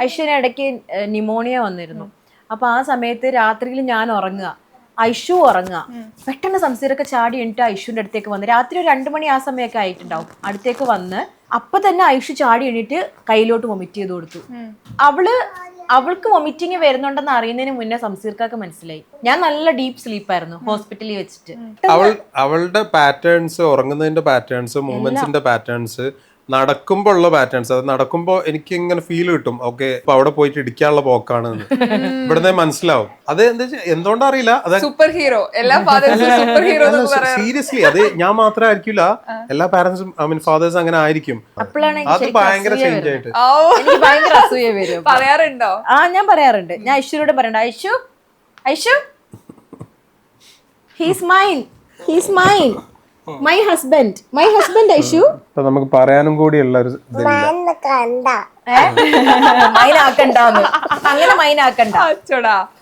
ഐഷുവിന് ഇടയ്ക്ക് ന്യൂമോണിയ വന്നിരുന്നു. അപ്പൊ ആ സമയത്ത് രാത്രിയിൽ ഞാൻ ഉറങ്ങുക, ഐഷു ഉറങ്ങുക. പെട്ടെന്ന് സംസീറൊക്കെ ചാടി എണിട്ട് ഐഷുവിന്റെ അടുത്തേക്ക് വന്ന്, രാത്രി ഒരു 2 മണി ആ സമയമൊക്കെ ആയിട്ടുണ്ടാവും. അടുത്തേക്ക് വന്ന് അപ്പൊ തന്നെ ഐഷു ചാടി എണീറ്റ് കയ്യിലോട്ട് വൊമിറ്റ് ചെയ്ത് കൊടുത്തു. അവൾക്ക് വൊമിറ്റിങ് വരുന്നുണ്ടെന്ന് അറിയുന്നതിന് മുന്നേ സംസീർക്കാക്ക് മനസ്സിലായി. ഞാൻ നല്ല ഡീപ്പ് സ്ലീപ്പായിരുന്നു ഹോസ്പിറ്റലിൽ വെച്ചിട്ട്. അവളുടെ പാറ്റേൺസ്, ഉറങ്ങുന്നതിന്റെ പാറ്റേൺസ്, മൂവ്മെന്റ്സിന്റെ പാറ്റേൺസ്, നടക്കുമ്പോ ഉള്ള പാറ്റേൺസ്, അത് നടക്കുമ്പോ എനിക്ക് ഇങ്ങനെ ഫീൽ കിട്ടും. ഓക്കെ, ഇപ്പൊ അവിടെ പോയിട്ട് ഇടിക്കാനുള്ള പോക്കാണ് ഇവിടുന്ന് മനസ്സിലാവും. അത് എന്താ എന്തുകൊണ്ടാ അറിയില്ല, അത് സൂപ്പർ ഹീറോ, എല്ലാ സൂപ്പർ ഹീറോ. സീരിയസ്ലി അത് ഞാൻ മാത്രം ആയിരിക്കില്ല, എല്ലാ പാരന്റ്സും ഐ മീൻ ഫാദേഴ്സ് അങ്ങനെ ആയിരിക്കും. അത് ഭയങ്കര ചേഞ്ച് ആയിട്ട് എനിക്ക് ഭയങ്കര അസൂയ വരും. പറയാറുണ്ടോ? ഞാൻ പറയാറുണ്ട്. ഞാൻ ഐശ്വര്യോട് പറയണ്ട, Aishu Aishu he's mine, he's mine, my husband Aishu. നമുക്ക് പറയാനും കൂടിയുള്ള ഒരു മൈനാക്കണ്ടെന്ന്, അങ്ങനെ മൈനാക്കണ്ട. അച്ചോടാ,